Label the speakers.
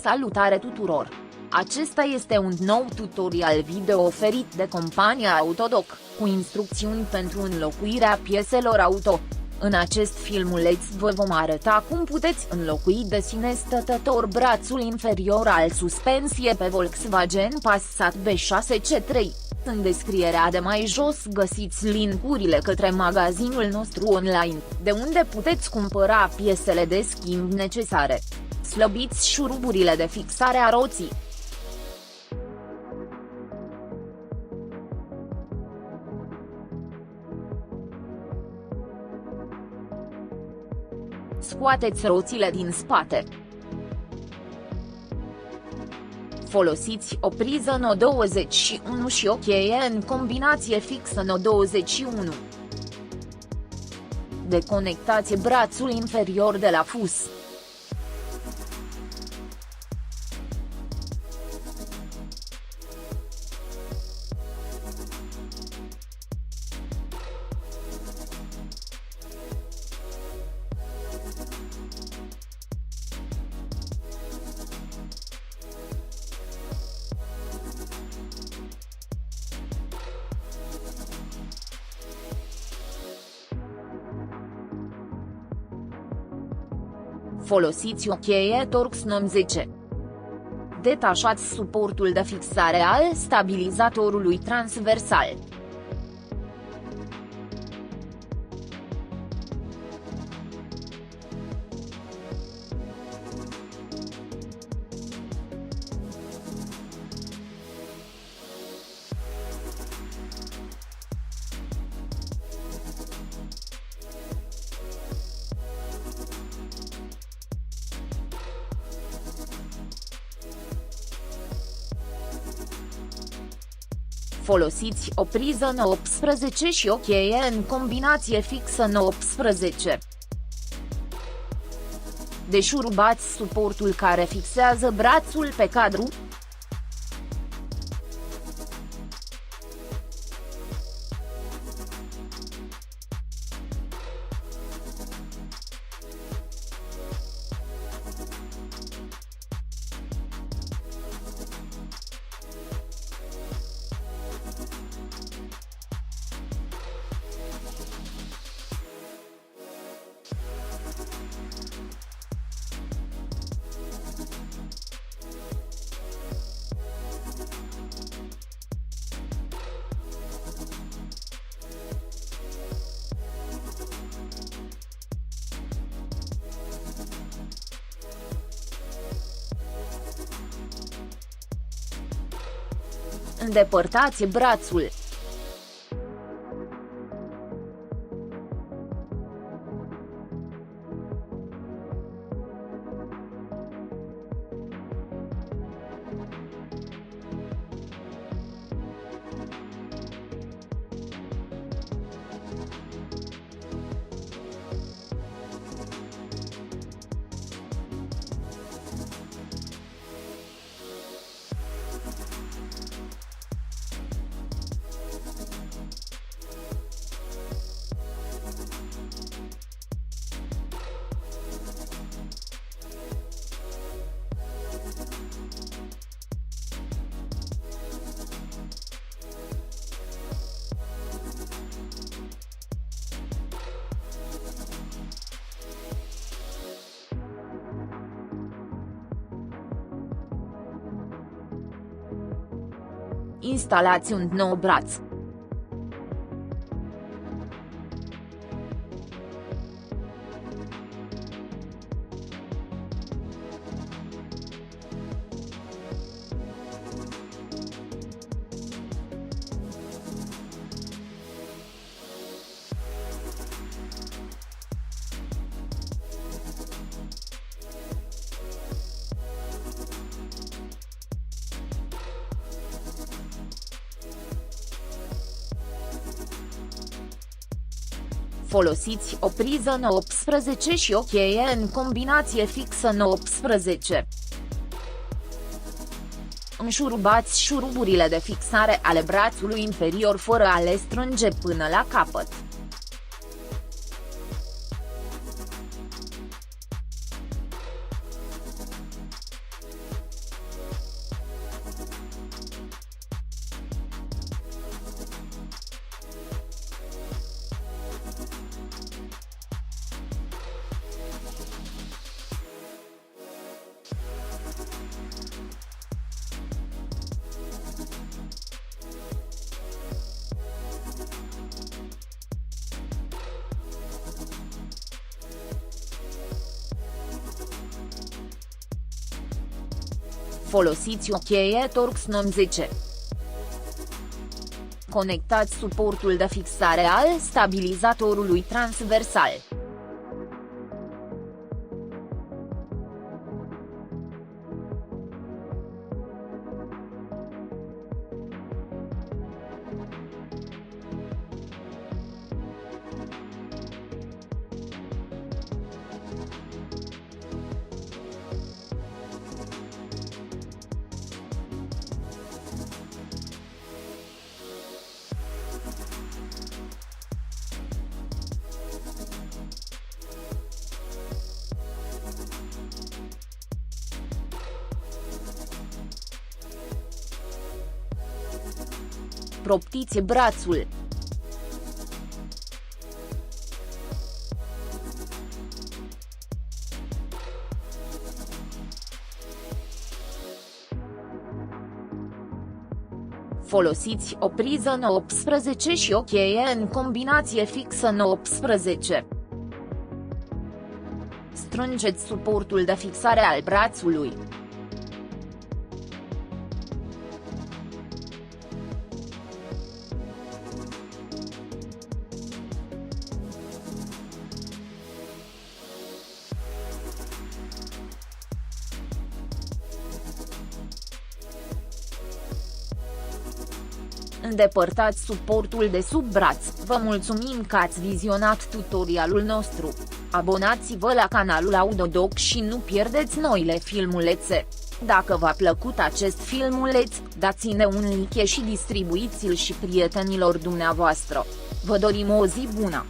Speaker 1: Salutare tuturor! Acesta este un nou tutorial video oferit de compania Autodoc, cu instrucțiuni pentru înlocuirea pieselor auto. În acest filmuleț vă vom arăta cum puteți înlocui de sine stătător brațul inferior al suspensiei pe Volkswagen Passat B6 C3. În descrierea de mai jos găsiți link-urile către magazinul nostru online, de unde puteți cumpăra piesele de schimb necesare. Slăbiți șuruburile de fixare a roții. Scoateți roțile din spate. Folosiți o priză No21 și o cheie în combinație fixă No21. Deconectați brațul inferior de la fus. Folosiți o cheie Torx NOM10. Detașați suportul de fixare al stabilizatorului transversal. Folosiți o priză No18 și o cheie în combinație fixă No18. Deșurubați suportul care fixează brațul pe cadru. Îndepărtați brațul. Instalați un nou braț. Folosiți o priză No18 și o cheie în combinație fixă No18. Înșurubați șuruburile de fixare ale brațului inferior fără a le strânge până la capăt. Folosiți o cheie Torx 90. Conectați suportul de fixare al stabilizatorului transversal. Proptiți brațul. Folosiți o priză 18 și o cheie în combinație fixă 18. Strângeți suportul de fixare al brațului. Îndepărtați suportul de sub braț. Vă mulțumim că ați vizionat tutorialul nostru. Abonați-vă la canalul Autodoc și nu pierdeți noile filmulețe. Dacă v-a plăcut acest filmuleț, dați-ne un like și distribuiți-l și prietenilor dumneavoastră. Vă dorim o zi bună!